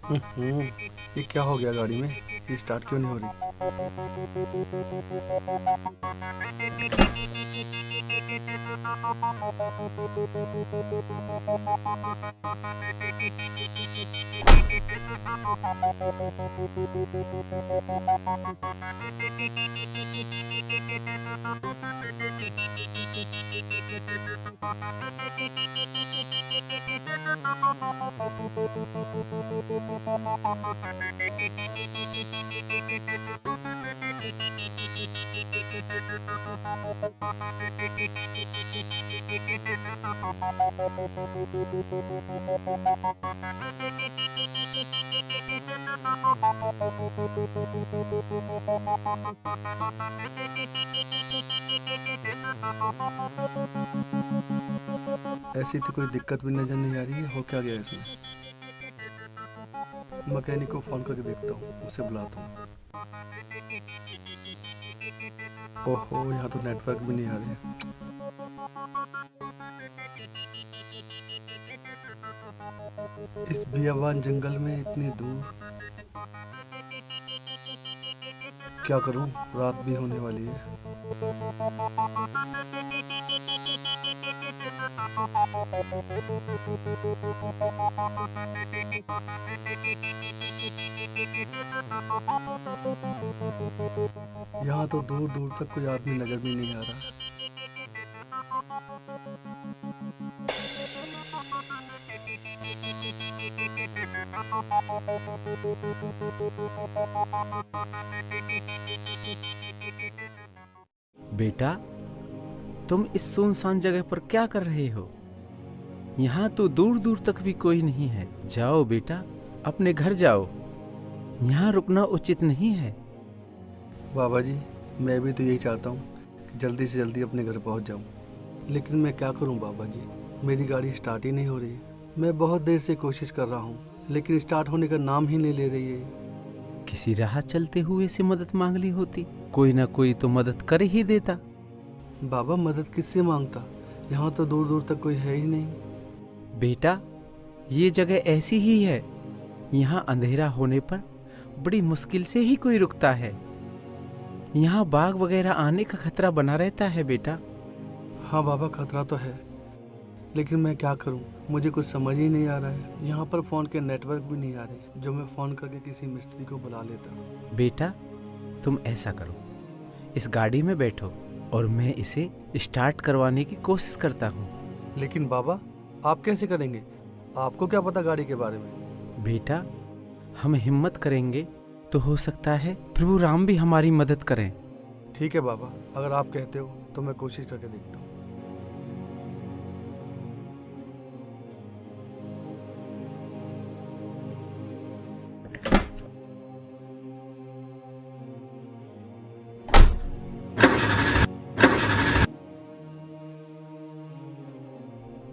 ये क्या हो गया गाड़ी में? ये स्टार्ट क्यों नहीं हो रही? ऐसी तो कोई दिक्कत भी नजर नहीं आ रही है। हो क्या गया इसमें? मैकेनिक को फोन करके देखता हूँ, उसे बुलाता हूँ। ओहो, यहाँ तो नेटवर्क भी नहीं आ रहे। इस बियाबान जंगल में इतनी दूर क्या करूं? रात भी होने वाली है। यहाँ तो दूर दूर तक कोई आदमी नजर भी नहीं आ रहा। बेटा, तुम इस सुनसान जगह पर क्या कर रहे हो? यहाँ तो दूर दूर तक भी कोई नहीं है। जाओ बेटा, अपने घर जाओ। यहाँ रुकना उचित नहीं है। बाबा जी, मैं भी तो यही चाहता हूँ कि जल्दी से जल्दी अपने घर पहुँच जाऊँ, लेकिन मैं क्या करूँ बाबा जी? मेरी गाड़ी स्टार्ट ही नहीं हो रही। मैं बहुत देर से कोशिश कर रहा हूँ, लेकिन स्टार्ट होने का नाम ही नहीं ले रही है। किसी राह चलते हुए से मदद मांग ली होती, कोई ना कोई तो मदद कर ही देता। बाबा, मदद किससे मांगता? यहाँ तो दूर दूर तक कोई है ही नहीं। बेटा, ये जगह ऐसी ही है। यहाँ अंधेरा होने पर बड़ी मुश्किल से ही कोई रुकता है। यहाँ बाघ वगैरह आने का खतरा बना रहता है बेटा। हाँ बाबा, खतरा तो है, लेकिन मैं क्या करूं? मुझे कुछ समझ ही नहीं आ रहा है। यहाँ पर फ़ोन के नेटवर्क भी नहीं आ रहे, जो मैं फ़ोन करके किसी मिस्त्री को बुला लेता। बेटा, तुम ऐसा करो, इस गाड़ी में बैठो और मैं इसे स्टार्ट करवाने की कोशिश करता हूँ। लेकिन बाबा, आप कैसे करेंगे? आपको क्या पता गाड़ी के बारे में? बेटा, हम हिम्मत करेंगे तो हो सकता है प्रभु राम भी हमारी मदद करें। ठीक है बाबा, अगर आप कहते हो तो मैं कोशिश करके देखता हूँ।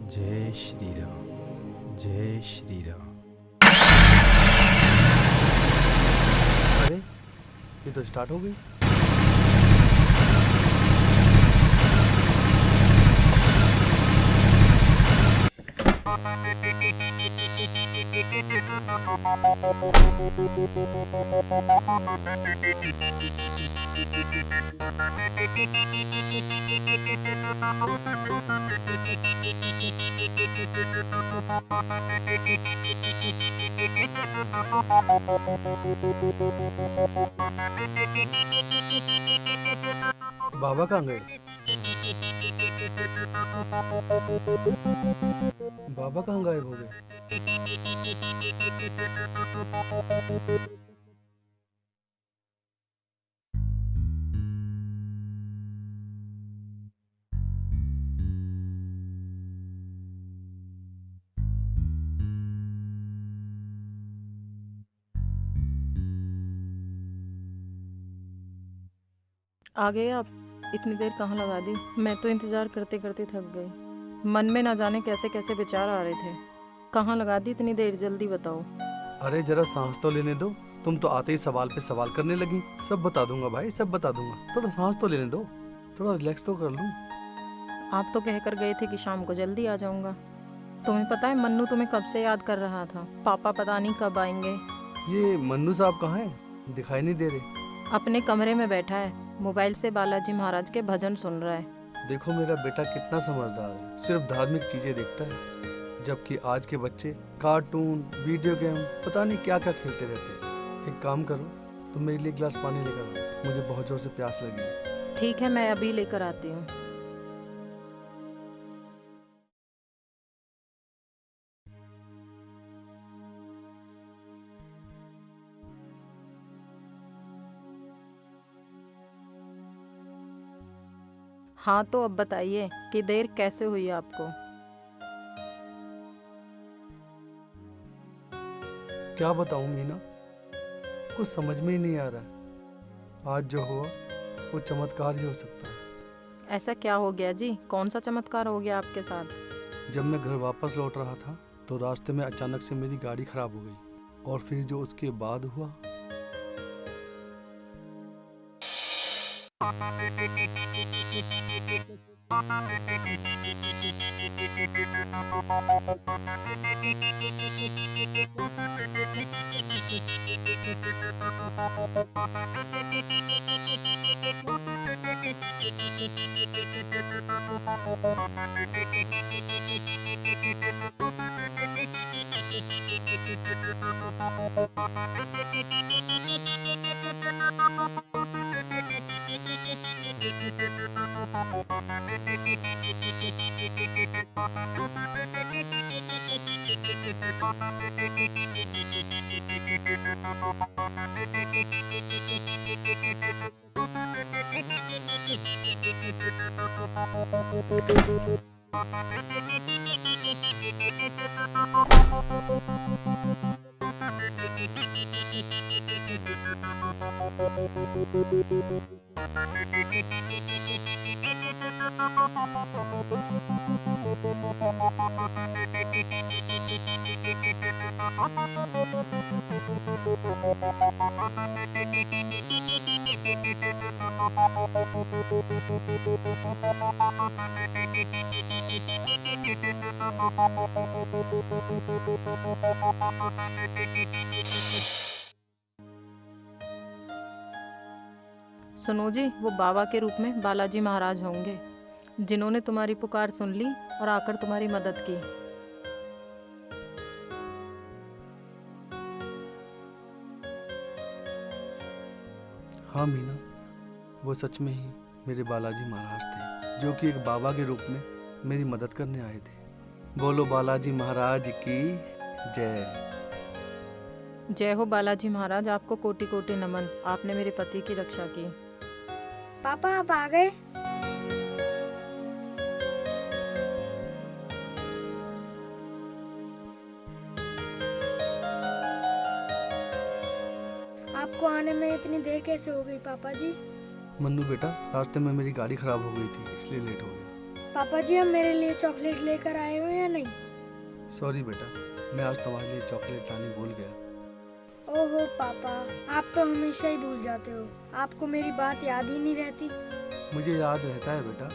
जय श्री राम, जय श्री राम। अरे, ये तो स्टार्ट हो गई। बाबा कहाँ गए? बाबा कहाँ गायब हो गए? आ गए आप? इतनी देर कहाँ लगा दी? मैं तो इंतज़ार करते करते थक गई। मन में ना जाने कैसे कैसे विचार आ रहे थे। कहाँ लगा दी इतनी देर? जल्दी बताओ। अरे जरा सांस तो लेने दो। तुम तो आते ही सवाल पे सवाल करने लगी। सब बता दूंगा भाई, सब बता दूंगा। थोड़ा सांस तो लेने दो, थोड़ा रिलैक्स तो कर लूं। आप तो कह कर गए थे कि शाम को जल्दी आ जाऊंगा। तुम्हें पता है मन्नू तुम्हें कब से याद कर रहा था। पापा पता नहीं कब आएंगे। ये मन्नू साहब कहाँ हैं? दिखाई नहीं दे रहे। अपने कमरे में बैठा है, मोबाइल से बालाजी महाराज के भजन सुन रहा है। देखो मेरा बेटा कितना समझदार है, सिर्फ धार्मिक चीजें देखता है, जबकि आज के बच्चे कार्टून, वीडियो गेम, पता नहीं क्या क्या खेलते रहते हैं। एक काम करो, तुम मेरे लिए गिलास पानी लेकर आओ, मुझे बहुत जोर से प्यास लगी है। ठीक है, मैं अभी लेकर आती हूँ। हाँ तो अब बताइए कि देर कैसे हुई आपको? क्या बताऊं मीना, कुछ समझ में ही नहीं आ रहा है। आज जो हुआ वो चमत्कार ही हो सकता है। ऐसा क्या हो गया जी? कौन सा चमत्कार हो गया आपके साथ? जब मैं घर वापस लौट रहा था तो रास्ते में अचानक से मेरी गाड़ी खराब हो गई, और फिर जो उसके बाद हुआ। सुनो जी, वो बाबा के रूप में बालाजी महाराज होंगे, जिन्होंने तुम्हारी पुकार सुन ली और आकर तुम्हारी मदद की। हाँ मीना, वो सच में ही मेरे बालाजी महाराज थे, जो कि एक बाबा के रूप में मेरी मदद करने आए थे। बोलो बालाजी महाराज की जय। जय हो बालाजी महाराज, आपको कोटि कोटि नमन। आपने मेरे पति की रक्षा की। पापा आप आ गए? आपको आने में इतनी देर कैसे हो गई पापा जी? मन्नू बेटा, रास्ते में मेरी गाड़ी खराब हो गई थी, इसलिए लेट हो गया। पापा जी आप मेरे लिए चॉकलेट लेकर आए हो या नहीं? सॉरी बेटा, मैं आज तुम्हारे लिए चॉकलेट लाने भूल गया। ओहो पापा, आप तो हमेशा ही भूल जाते हो। आपको मेरी बात याद ही नहीं रहती। मुझे याद रहता है बेटा,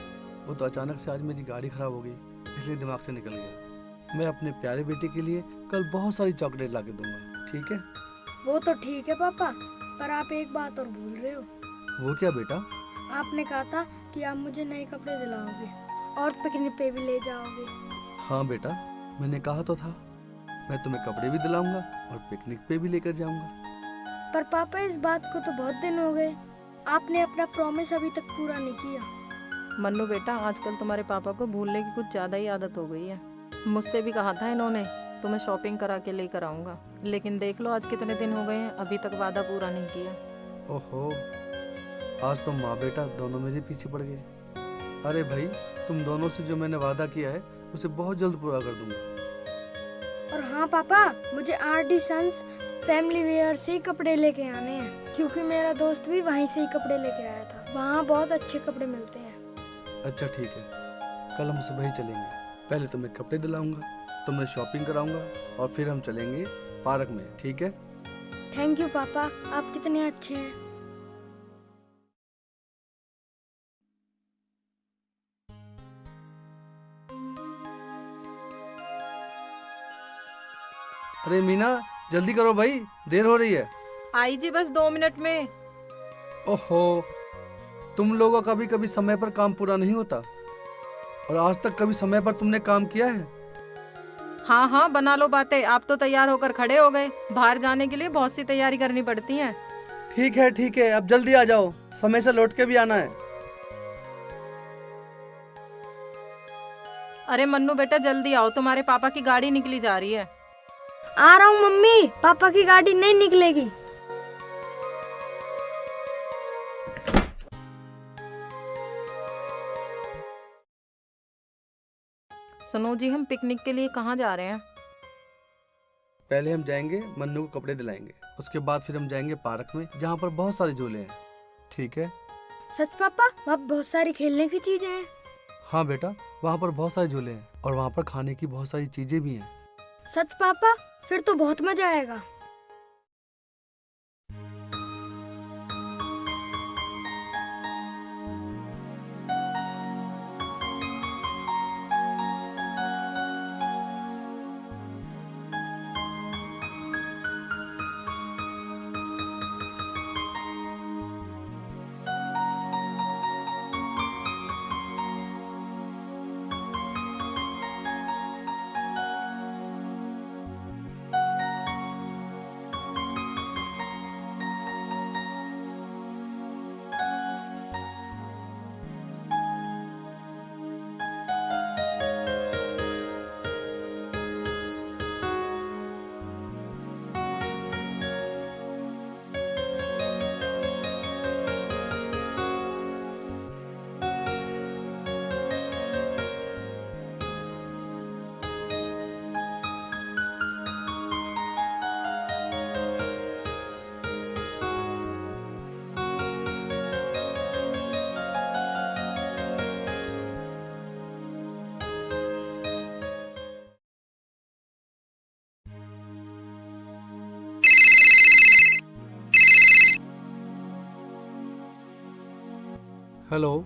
वो तो अचानक से आज मेरी गाड़ी खराब हो गई, इसलिए दिमाग से निकल गया। मैं अपने प्यारे बेटे के लिए कल बहुत सारी चॉकलेट ला के दूंगा, ठीक है? वो तो ठीक है पापा, पर आप एक बात और भूल रहे हो। वो क्या बेटा? आपने कहा था कि आप मुझे नए कपड़े दिलाओगे और पिकनिक पे भी ले जाओगे। हाँ बेटा, मैंने कहा तो था, मैं तुम्हें कपड़े भी दिलाऊंगा और पिकनिक पे भी लेकर जाऊंगा। पर पापा इस बात को तो बहुत दिन हो गए, आपने अपना प्रॉमिस अभी तक पूरा नहीं किया। मन्नू बेटा, आजकल तुम्हारे पापा को भूलने की कुछ ज़्यादा ही आदत हो गई है। मुझसे भी कहा था इन्होंने तुम्हें शॉपिंग करा के लेकर आऊँगा, लेकिन देख लो आज कितने दिन हो गए हैं, अभी तक वादा पूरा नहीं किया। ओहो, आज तो माँ बेटा दोनों मेरे पीछे पड़ गए। अरे भाई, तुम दोनों से जो मैंने वादा किया है उसे बहुत जल्द पूरा कर दूंगा। और हाँ पापा, मुझे आरडी सन्स फैमिली वेयर से ही कपड़े लेके आने हैं, क्योंकि मेरा दोस्त भी वहीं से ही कपड़े लेके आया था। वहाँ बहुत अच्छे कपड़े मिलते हैं। अच्छा ठीक है, कल हम सुबह ही चलेंगे। पहले तुम्हें कपड़े दिलाऊंगा, तुम्हें शॉपिंग कराऊंगा और फिर हम चलेंगे पार्क में, ठीक है? थैंक यू पापा, आप कितने अच्छे हैं। अरे मीना, जल्दी करो भाई, देर हो रही है। आई जी, बस 2 मिनट में। ओहो, तुम लोगों का कभी कभी समय पर काम पूरा नहीं होता। और आज तक कभी समय पर तुमने काम किया है? हाँ हाँ, बना लो बातें। आप तो तैयार होकर खड़े हो गए। बाहर जाने के लिए बहुत सी तैयारी करनी पड़ती है। ठीक है, अब जल्दी आ जाओ, समय से लौट के भी आना है। अरे मन्नू बेटा, जल्दी आओ, तुम्हारे पापा की गाड़ी निकली जा रही है। आ रहा हूँ मम्मी, पापा की गाड़ी नहीं निकलेगी। सुनो जी, हम पिकनिक के लिए कहाँ जा रहे हैं? पहले हम जाएंगे मन्नू को कपड़े दिलाएंगे, उसके बाद फिर हम जाएंगे पार्क में जहाँ पर बहुत सारे झूले हैं। ठीक है? सच पापा, वहाँ बहुत सारी खेलने की चीजें हैं। हाँ बेटा, वहाँ पर बहुत सारे झूले हैं और वहाँ पर खाने की बहुत सारी चीजें भी हैं। सच पापा, फिर तो बहुत मजा आएगा। हेलो।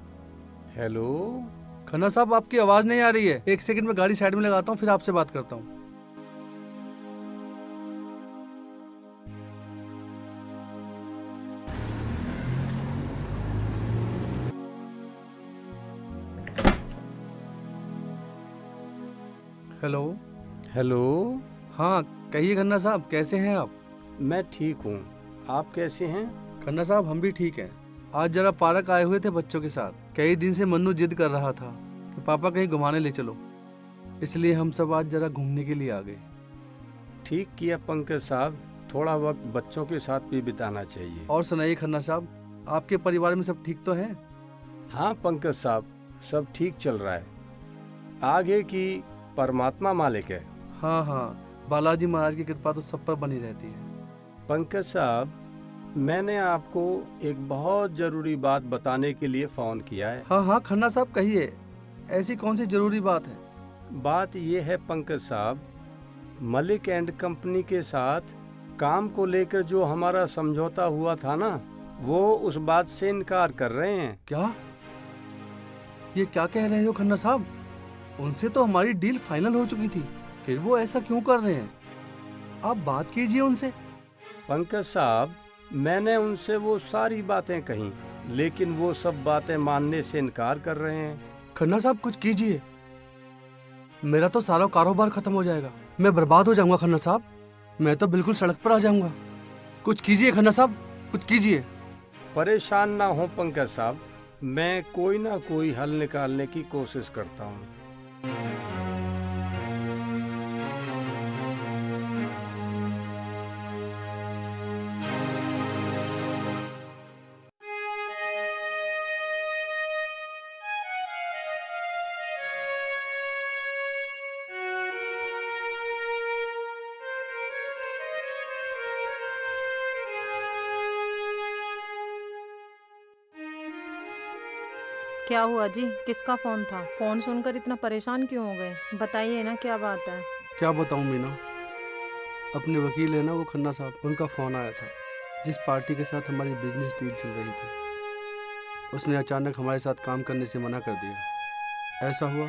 हेलो। खन्ना साहब, आपकी आवाज नहीं आ रही है। 1 सेकंड में गाड़ी साइड में लगाता हूँ, फिर आपसे बात करता हूँ। हेलो। हेलो। हाँ कहिए खन्ना साहब, कैसे हैं आप? मैं ठीक हूँ, आप कैसे हैं? खन्ना साहब, हम भी ठीक हैं। आज जरा पार्क आए हुए थे बच्चों के साथ। कई दिन से मन्नू जिद कर रहा था कि पापा कहीं घुमाने ले चलो, इसलिए हम सब आज जरा घूमने के लिए आ गए। ठीक किया पंकज साहब, थोड़ा वक्त बच्चों के साथ भी बिताना चाहिए। और सुनाइए खन्ना साहब, आपके परिवार में सब ठीक तो हैं? हाँ पंकज साहब, सब ठीक चल रहा है। आगे की परमात्मा मालिक है। हाँ, बालाजी महाराज की कृपा तो सब पर बनी रहती है। पंकज साहब, मैंने आपको एक बहुत जरूरी बात बताने के लिए फोन किया है। हाँ खन्ना साहब कहिए, ऐसी कौन सी जरूरी बात है? बात ये है पंकज साहब, मलिक एंड कंपनी के साथ काम को लेकर जो हमारा समझौता हुआ था ना, वो उस बात से इनकार कर रहे हैं। क्या? ये क्या कह रहे हो खन्ना साहब? उनसे तो हमारी डील फाइनल हो चुकी थी, फिर वो ऐसा क्यों कर रहे हैं? आप बात कीजिए उनसे। पंकज साहब, मैंने उनसे वो सारी बातें कही, लेकिन वो सब बातें मानने से इनकार कर रहे हैं। खन्ना साहब कुछ कीजिए, मेरा तो सारा कारोबार खत्म हो जाएगा, मैं बर्बाद हो जाऊंगा खन्ना साहब, मैं तो बिल्कुल सड़क पर आ जाऊंगा। कुछ कीजिए खन्ना साहब, कुछ कीजिए। परेशान ना हो पंकज साहब, मैं कोई ना कोई हल निकालने की कोशिश करता हूँ। क्या हुआ जी, किसका फोन था? फोन सुनकर इतना परेशान क्यों हो गए? बताइए ना, क्या बात है? क्या बताऊं मीना, अपने वकील है ना वो खन्ना साहब, उनका फ़ोन आया था। जिस पार्टी के साथ हमारी बिजनेस डील चल रही थी, उसने अचानक हमारे साथ काम करने से मना कर दिया। ऐसा हुआ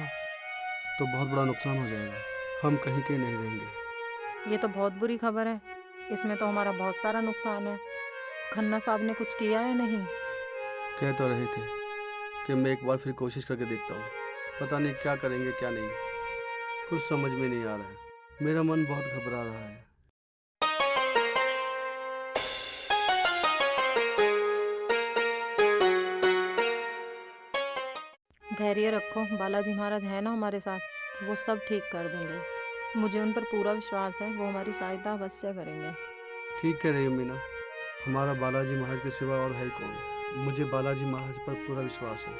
तो बहुत बड़ा नुकसान हो जाएगा, हम कहीं के नहीं रहेंगे। ये तो बहुत बुरी खबर है। इसमें तो हमारा बहुत सारा नुकसान है। खन्ना साहब ने कुछ किया है नहीं? कह तो रहे थे कि मैं एक बार फिर कोशिश करके देखता हूँ। पता नहीं क्या करेंगे क्या नहीं, कुछ समझ में नहीं आ रहा है। मेरा मन बहुत घबरा रहा है। धैर्य रखो, बालाजी महाराज है ना हमारे साथ, वो सब ठीक कर देंगे। मुझे उन पर पूरा विश्वास है, वो हमारी सहायता अवश्य करेंगे। ठीक कह रही हो मीना, हमारा बालाजी महाराज के सिवा और है कौन। मुझे बालाजी महाराज पर पूरा विश्वास है,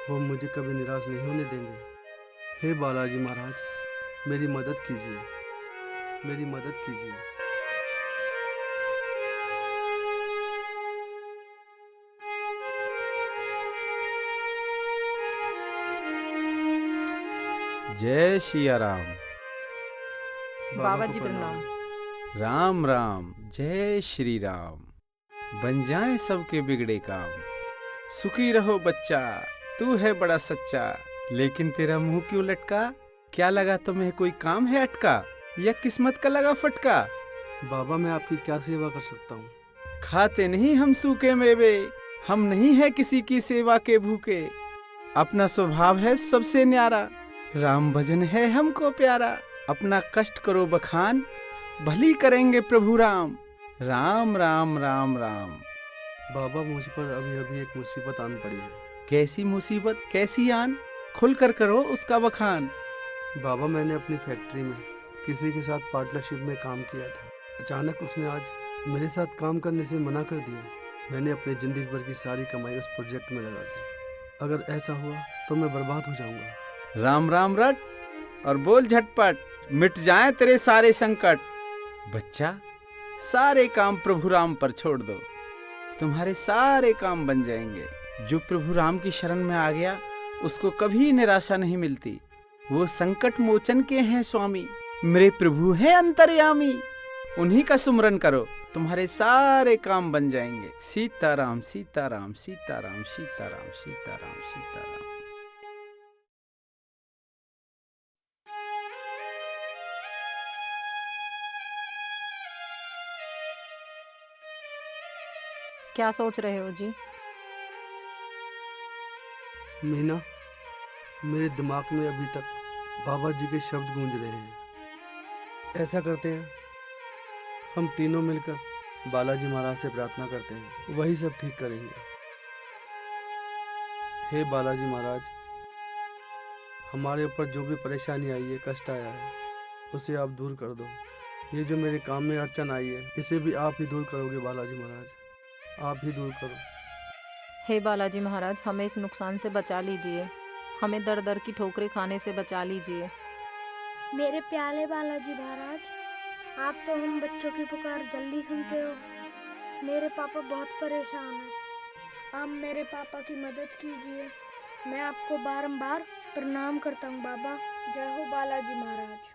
वो मुझे कभी निराश नहीं होने देंगे। हे बालाजी महाराज, मेरी मदद कीजिए, मेरी मदद कीजिए। जय सिया राम। बाबा को जी प्रणाम। राम राम। जय श्री राम। बन जाए सबके बिगड़े काम। सुखी रहो बच्चा, तू है बड़ा सच्चा। लेकिन तेरा मुंह क्यों लटका? क्या लगा तुम्हें कोई काम है अटका, या किस्मत का लगा फटका? बाबा मैं आपकी क्या सेवा कर सकता हूँ? खाते नहीं हम सूखे मेवे, हम नहीं है किसी की सेवा के भूखे। अपना स्वभाव है सबसे न्यारा, राम भजन है हमको प्यारा। अपना कष्ट करो बखान, भली करेंगे प्रभु राम। राम राम राम राम। बाबा मुझ पर अभी अभी एक मुसीबत आन पड़ी है। कैसी मुसीबत, कैसी आन? खुलकर करो उसका बखान। बाबा मैंने अपनी फैक्ट्री में किसी के साथ पार्टनरशिप में काम किया था। अचानक उसने आज मेरे साथ काम करने से मना कर दिया। मैंने अपनी जिंदगी भर की सारी कमाई उस प्रोजेक्ट में लगा दी। अगर ऐसा हुआ तो मैं बर्बाद हो जाऊंगा। राम राम रट और बोल झटपट, मिट जाएं तेरे सारे संकट। बच्चा, सारे काम प्रभु राम पर छोड़ दो, तुम्हारे सारे काम बन जाएंगे। जो प्रभु राम की शरण में आ गया उसको कभी निराशा नहीं मिलती। वो संकट मोचन के हैं स्वामी, मेरे प्रभु हैं अंतर्यामी। उन्हीं का सुमरन करो, तुम्हारे सारे काम बन जाएंगे। सीताराम सीताराम सीताराम सीताराम सीताराम सीताराम। क्या सोच रहे हो जी? मीना, मेरे दिमाग में अभी तक बाबा जी के शब्द गूंज रहे हैं। ऐसा करते हैं, हम तीनों मिलकर बालाजी महाराज से प्रार्थना करते हैं, वही सब ठीक करेंगे। हे बालाजी महाराज, हमारे ऊपर जो भी परेशानी आई है, कष्ट आया है, उसे आप दूर कर दो। ये जो मेरे काम में अड़चन आई है, इसे भी आप ही दूर करोगे बालाजी महाराज, आप ही दूर करो। हे बालाजी महाराज, हमें इस नुकसान से बचा लीजिए, हमें दर दर की ठोकरें खाने से बचा लीजिए। मेरे प्यारे बालाजी महाराज, आप तो हम बच्चों की पुकार जल्दी सुनते हो। मेरे पापा बहुत परेशान हैं, आप मेरे पापा की मदद कीजिए। मैं आपको बारंबार प्रणाम करता हूँ बाबा। जय हो बालाजी महाराज।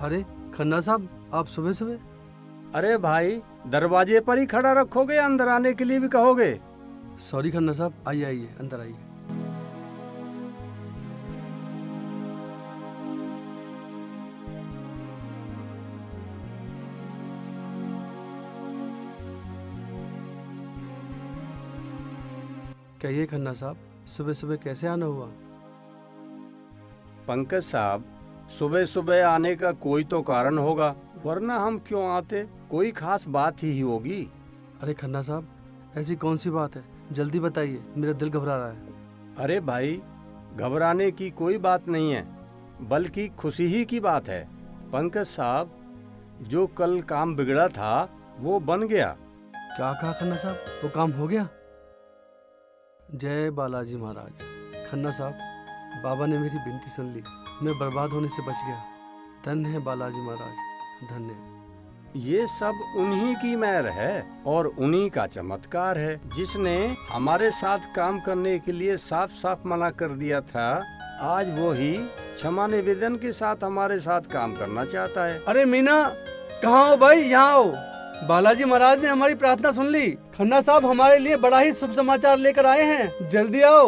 अरे खन्ना साहब, आप सुबह सुबह? अरे भाई, दरवाजे पर ही खड़ा रखोगे, अंदर आने के लिए भी कहोगे? सॉरी खन्ना साहब, आइए आइए, अंदर आइए। कहिए खन्ना साहब, सुबह सुबह कैसे आना हुआ? पंकज साहब, सुबह सुबह आने का कोई तो कारण होगा, वरना हम क्यों आते? कोई खास बात ही होगी। अरे खन्ना साहब, ऐसी कौन सी बात है, जल्दी बताइए, मेरा दिल घबरा रहा है। अरे भाई, घबराने की कोई बात नहीं है, बल्कि खुशी ही की बात है। पंकज साहब, जो कल काम बिगड़ा था वो बन गया। क्या कहा खन्ना साहब, वो काम हो गया? जय बालाजी महाराज। खन्ना साहब, बाबा ने मेरी विनती सुन ली, मैं बर्बाद होने से बच गया। धन्य है बालाजी महाराज, धन्य है। ये सब उन्हीं की मेहर है और उन्हीं का चमत्कार है, जिसने हमारे साथ काम करने के लिए साफ साफ मना कर दिया था। आज वो ही क्षमा निवेदन के साथ हमारे साथ काम करना चाहता है। अरे मीना, कहाँ हो भाई, यहाँ आओ। बालाजी महाराज ने हमारी प्रार्थना सुन ली। खन्ना साहब हमारे लिए बड़ा ही शुभ समाचार लेकर आए हैं, जल्दी आओ।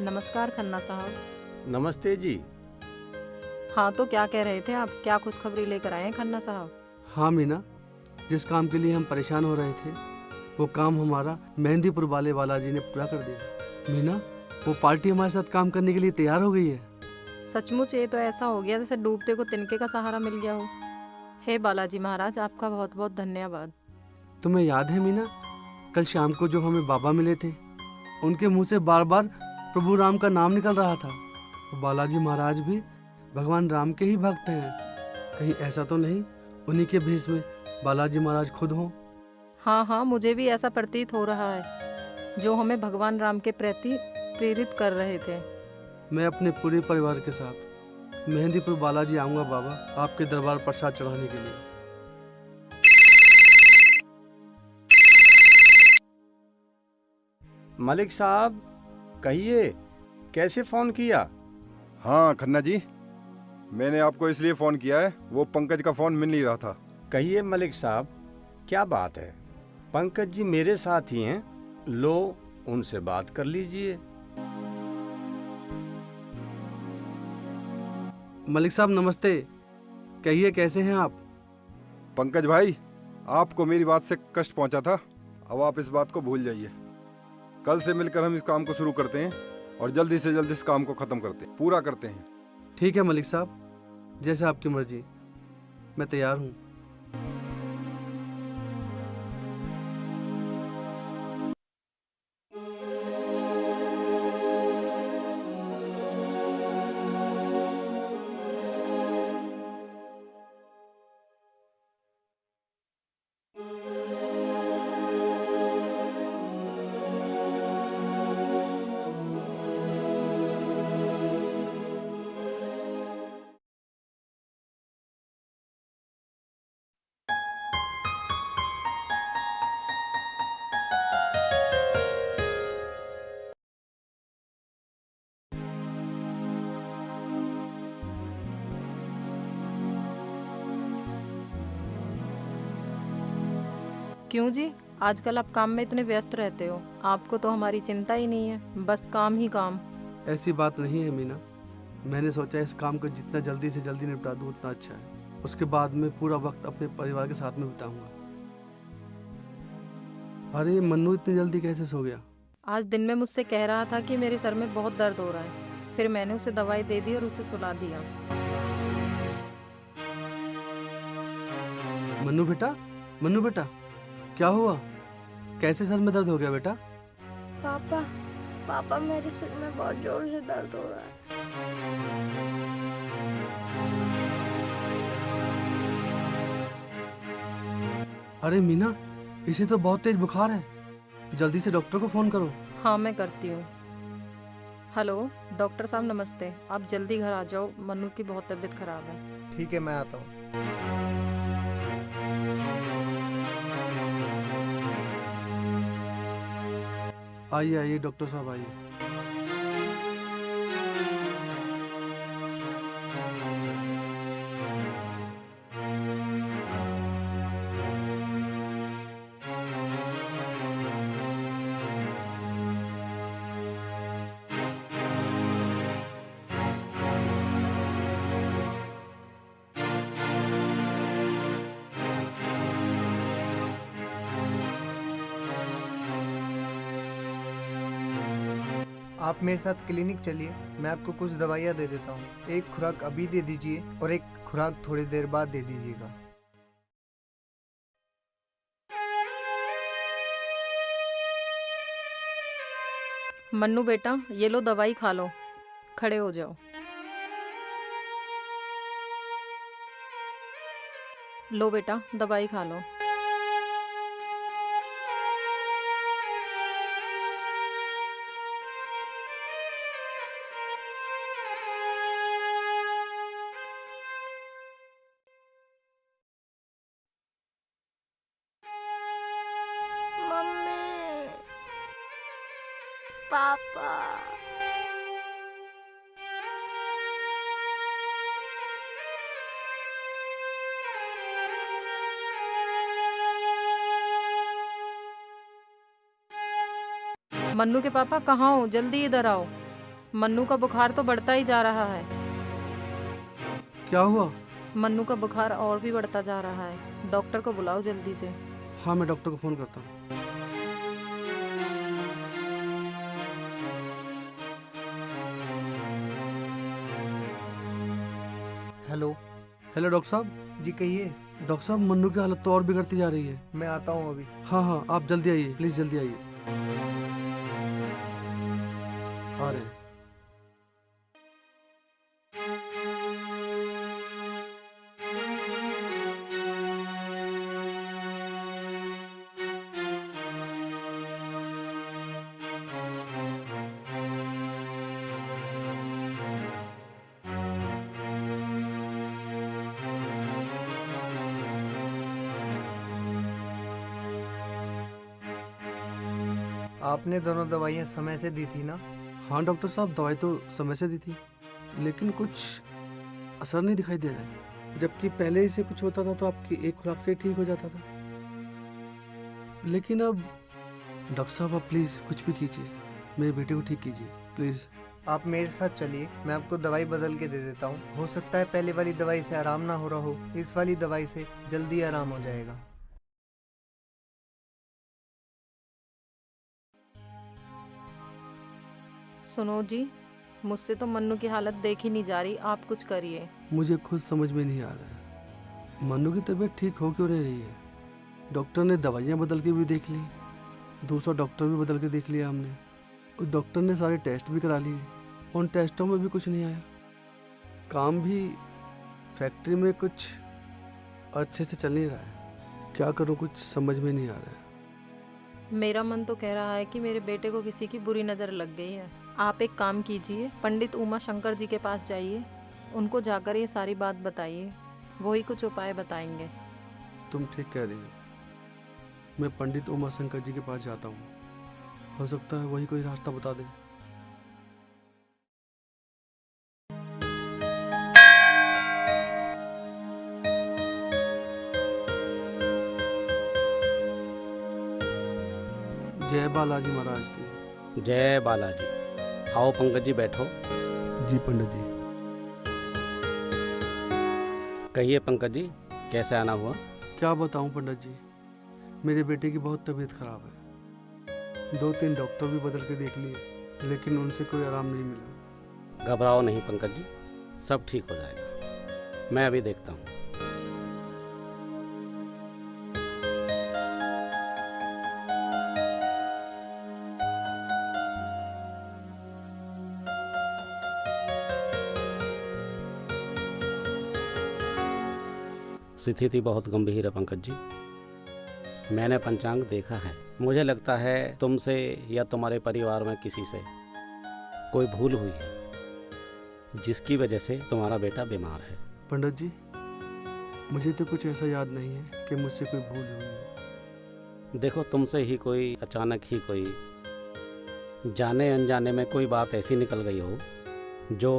नमस्कार खन्ना साहब। नमस्ते जी। हाँ तो क्या कह रहे थे आप, क्या खुशखबरी लेकर आए हैं खन्ना साहब? हाँ मीना, जिस काम के लिए हम परेशान हो रहे थे वो काम हमारा मेहंदीपुर वाले बालाजी ने पूरा कर दिया। मीना, वो पार्टी हमारे साथ काम करने के लिए तैयार हो गई है। सचमुच ये तो ऐसा हो गया जैसे डूबते को तिनके का सहारा मिल गया हो। हे बालाजी महाराज, आपका बहुत बहुत धन्यवाद। तुम्हें याद है मीना, कल शाम को जो हमें बाबा मिले थे, उनके मुंह से बार बार प्रभु राम का नाम निकल रहा था। बालाजी महाराज भी भगवान राम के ही भक्त हैं। कहीं ऐसा तो नहीं उन्हीं के भेष में बालाजी महाराज खुद हों? हाँ हाँ, मुझे भी ऐसा प्रतीत हो रहा है, जो हमें भगवान राम के प्रति प्रेरित कर रहे थे। मैं अपने पूरे परिवार के साथ मेहंदीपुर बालाजी आऊँगा बाबा, आपके दरबार प्रसाद चढ़ाने के लिए। मलिक साहब, कहिए, कैसे फोन किया? हाँ खन्ना जी, मैंने आपको इसलिए फ़ोन किया है, वो पंकज का फ़ोन मिल नहीं रहा था। कहिए मलिक साहब, क्या बात है? पंकज जी मेरे साथ ही हैं, लो उनसे बात कर लीजिए। मलिक साहब नमस्ते, कहिए कैसे हैं आप? पंकज भाई, आपको मेरी बात से कष्ट पहुंचा था, अब आप इस बात को भूल जाइए। कल से मिलकर हम इस काम को शुरू करते हैं और जल्दी से जल्दी इस काम को ख़त्म करते हैं, पूरा करते हैं। ठीक है मलिक साहब, जैसे आपकी मर्जी, मैं तैयार हूँ। क्यों जी, आजकल आप काम में इतने व्यस्त रहते हो, आपको तो हमारी चिंता ही नहीं है, बस काम ही काम। ऐसी बात नहीं है मीना, मैंने सोचा इस काम को जितना जल्दी से जल्दी निपटा दूँ उतना अच्छा है। उसके बाद मैं पूरा वक्त अपने परिवार के साथ में बिताऊंगा। अरे मन्नू इतनी जल्दी कैसे सो गया? आज दिन में मुझसे कह रहा था कि मेरे सर में बहुत दर्द हो रहा है, फिर मैंने उसे दवाई दे दी और उसे सुला दिया। मन्नू बेटा, क्या हुआ? कैसे सर में दर्द हो गया बेटा? पापा मेरे सिर में बहुत जोर से दर्द हो रहा है। अरे मीना, इसे तो बहुत तेज बुखार है, जल्दी से डॉक्टर को फोन करो। हाँ मैं करती हूँ। हेलो डॉक्टर साहब नमस्ते, आप जल्दी घर आ जाओ, मन्नू की बहुत तबीयत खराब है। ठीक है, मैं आता हूँ। आइए आइए डॉक्टर साहब आइए। आप मेरे साथ क्लिनिक चलिए, मैं आपको कुछ दवाइयाँ दे देता हूँ। एक खुराक अभी दे दीजिए और एक खुराक थोड़ी देर बाद दे दीजिएगा। मन्नू बेटा, ये लो दवाई खा लो, खड़े हो जाओ। लो बेटा दवाई खा लो। मम्मी, पापा, मन्नू के पापा कहाँ हो? जल्दी इधर आओ। मन्नू का बुखार तो बढ़ता ही जा रहा है। क्या हुआ? मन्नू का बुखार और भी बढ़ता जा रहा है। डॉक्टर को बुलाओ जल्दी से। हाँ, मैं डॉक्टर को फ़ोन करता हूँ। हेलो। हेलो डॉक्टर साहब। जी कहिए। डॉक्टर साहब, मन्नू की हालत तो और बिगड़ती जा रही है। मैं आता हूँ अभी। हाँ हाँ, आप जल्दी आइए, प्लीज़ जल्दी आइए। आ रहे हैं। आपने दोनों दवाइयाँ समय से दी थी ना? हाँ डॉक्टर साहब, दवाई तो समय से दी थी, लेकिन कुछ असर नहीं दिखाई दे रहा है। जबकि पहले इसे कुछ होता था तो आपकी एक खुराक से ही ठीक हो जाता था। लेकिन अब डॉक्टर साहब, आप प्लीज़ कुछ भी कीजिए, मेरे बेटे को ठीक कीजिए प्लीज़। आप मेरे साथ चलिए, मैं आपको दवाई बदल के दे देता हूँ। हो सकता है पहले वाली दवाई से आराम ना हो रहा हो, इस वाली दवाई से जल्दी आराम हो जाएगा। सुनो जी, मुझसे तो मन्नू की हालत देखी नहीं जा रही, आप कुछ करिए। मुझे खुद समझ में नहीं आ रहा है, मन्नू की तबीयत ठीक हो क्यों नहीं रही है। डॉक्टर ने दवाइयाँ बदल के भी देख ली, दूसरा डॉक्टर भी बदल के देख लिया हमने, उस डॉक्टर ने सारे टेस्ट भी करा लिए, उन टेस्टों में भी कुछ नहीं आया। काम भी फैक्ट्री में कुछ अच्छे से चल नहीं रहा है। क्या करूँ, कुछ समझ में नहीं आ रहा है। मेरा मन तो कह रहा है कि मेरे बेटे को किसी की बुरी नज़र लग गई है। आप एक काम कीजिए, पंडित उमा शंकर जी के पास जाइए, उनको जाकर ये सारी बात बताइए, वही कुछ उपाय बताएंगे। तुम ठीक कह रही हो, मैं पंडित उमा शंकर जी के पास जाता हूँ, हो सकता है वही कोई रास्ता बता दे। जय बालाजी महाराज की। जय बालाजी। आओ पंकज जी बैठो। जी पंडित जी। कहिए पंकज जी, कैसे आना हुआ? क्या बताऊं पंडित जी, मेरे बेटे की बहुत तबीयत खराब है। 2-3 डॉक्टर भी बदल के देख लिए, लेकिन उनसे कोई आराम नहीं मिला। घबराओ नहीं पंकज जी, सब ठीक हो जाएगा। मैं अभी देखता हूँ। स्थिति बहुत गंभीर है पंकज जी। मैंने पंचांग देखा है, मुझे लगता है तुमसे या तुम्हारे परिवार में किसी से कोई भूल हुई है, जिसकी वजह से तुम्हारा बेटा बीमार है। पंडित जी, मुझे तो कुछ ऐसा याद नहीं है कि मुझसे कोई भूल हुई हो। देखो, तुमसे ही कोई अचानक ही कोई जाने अनजाने में कोई बात ऐसी निकल गई हो जो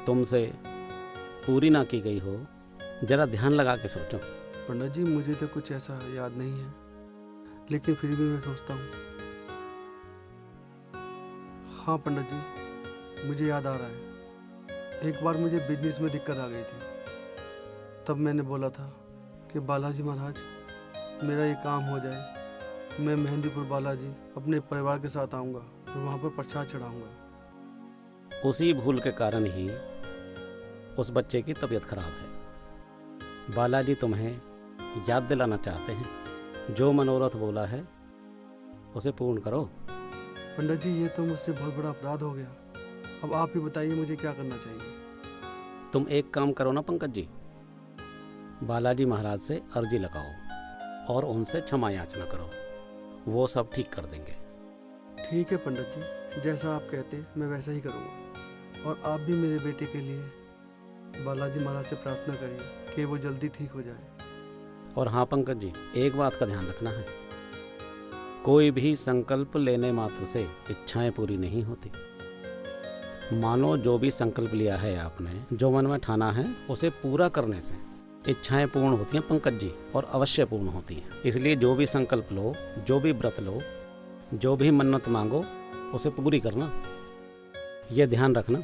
तुमसे पूरी ना की गई हो। जरा ध्यान लगा के सोचो। पंडित जी, मुझे तो कुछ ऐसा याद नहीं है, लेकिन फिर भी मैं सोचता हूँ। हाँ पंडित जी, मुझे याद आ रहा है, एक बार मुझे बिजनेस में दिक्कत आ गई थी। तब मैंने बोला था कि बालाजी महाराज, मेरा ये काम हो जाए, मैं मेहंदीपुर बालाजी अपने परिवार के साथ आऊँगा और वहाँ पर प्रसाद चढ़ाऊँगा। उसी भूल के कारण ही उस बच्चे की तबीयत खराब है। बालाजी तुम्हें याद दिलाना चाहते हैं, जो मनोरथ बोला है उसे पूर्ण करो। पंडित जी, ये तो मुझसे बहुत बड़ा अपराध हो गया। अब आप ही बताइए मुझे क्या करना चाहिए। तुम एक काम करो ना पंकज जी, बालाजी महाराज से अर्जी लगाओ और उनसे क्षमा याचना करो, वो सब ठीक कर देंगे। ठीक है पंडित जी, जैसा आप कहते हैं मैं वैसा ही करूँगा। और आप भी मेरे बेटे के लिए बालाजी महाराज से प्रार्थना करिए कि वो जल्दी ठीक हो जाए। और हाँ पंकज जी, एक बात का ध्यान रखना है, कोई भी संकल्प लेने मात्र से इच्छाएं पूरी नहीं होती। मानो जो भी संकल्प लिया है आपने, जो मन में ठाना है, उसे पूरा करने से इच्छाएं पूर्ण होती हैं पंकज जी, और अवश्य पूर्ण होती हैं। इसलिए जो भी संकल्प लो, जो भी व्रत लो, जो भी मन्नत मांगो उसे पूरी करना, ये ध्यान रखना।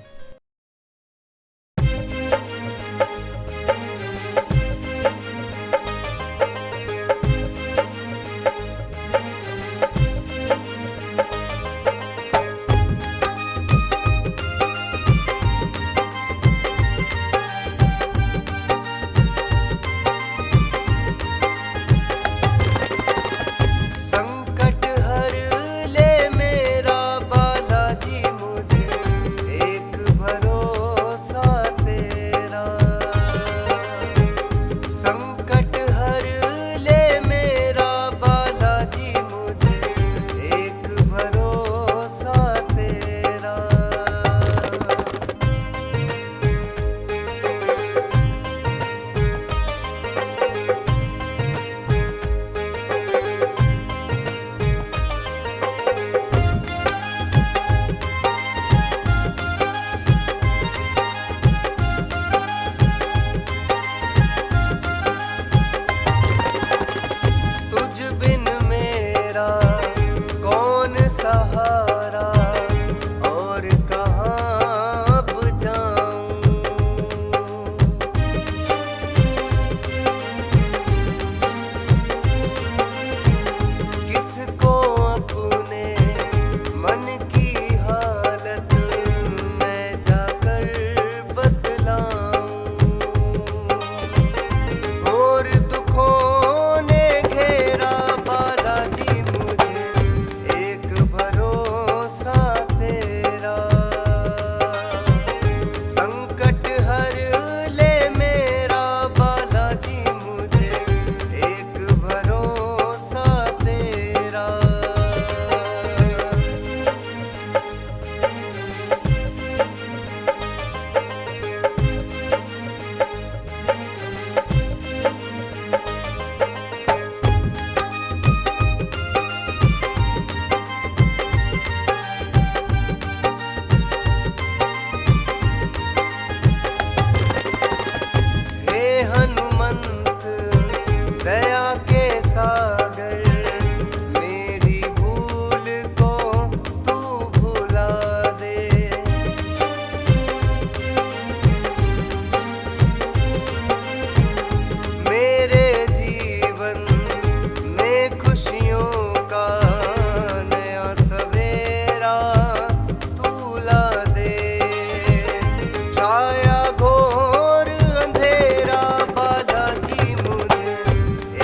संकट हर ले मेरा बालाजी, मुझे एक भरोसा तेरा। संकट हर ले मेरा बालाजी, मुझे एक भरोसा तेरा। तुझ बिन मेरा कौन सहारा, और कहाँ अब जाऊं। किसको अपने मन की हालत मैं जाकर बतलाऊं। और दुखों ने घेरा बालाजी, मुझे एक भरोसा तेरा। संकट हर ले मेरा बालाजी, मुझे एक भरोसा तेरा। हे हनुमंत दया के सागर, मेरी भूल को तू भुला दे। मेरे जीवन में खुशियों का नया सवेरा तू ला दे। छाया घोर अंधेरा बालाजी, मुझे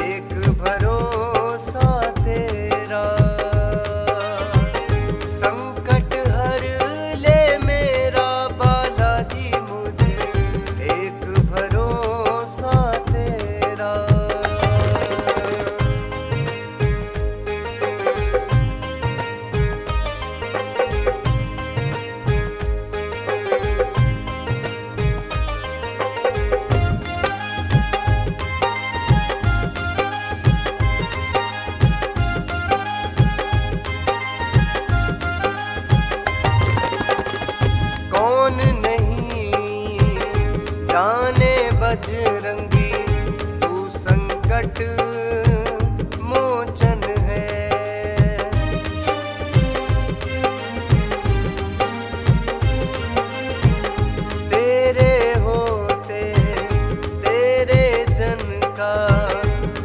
एक भरोसा तेरा। संकट हर ले मेरा बालाजी, मुझे एक भरोसा तेरा। कौन नहीं जाने बजरंगी, तू संकट मोचन है। तेरे होते तेरे जन का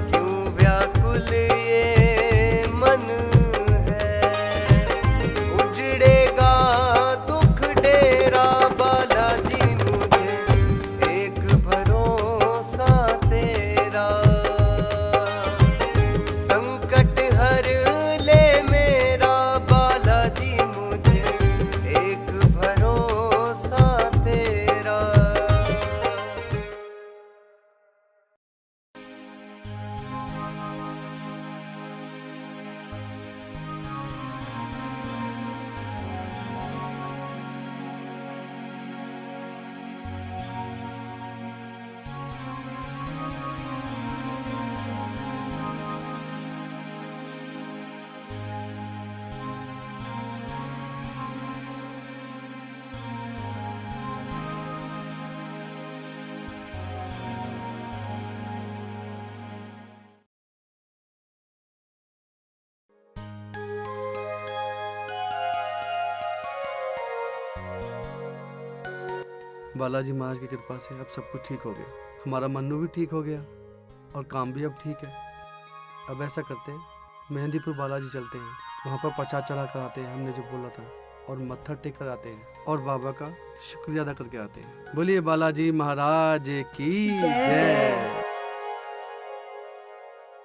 क्यों व्याकुल ये मन है। उजड़ेगा दुख डेरा बालाजी, मुझे एक भरोसा बालाजी महाराज की कृपा से अब सब कुछ ठीक हो गया। हमारा मन्नू भी ठीक हो गया और काम भी अब ठीक है। अब ऐसा करते हैं, मेहंदीपुर बालाजी चलते हैं, वहाँ पर प्रसाद चढ़ा कर आते हैं हमने जो बोला था, और मत्था टेक कर आते हैं और बाबा का शुक्रिया अदा करके आते हैं। बोलिए बालाजी महाराज की जय।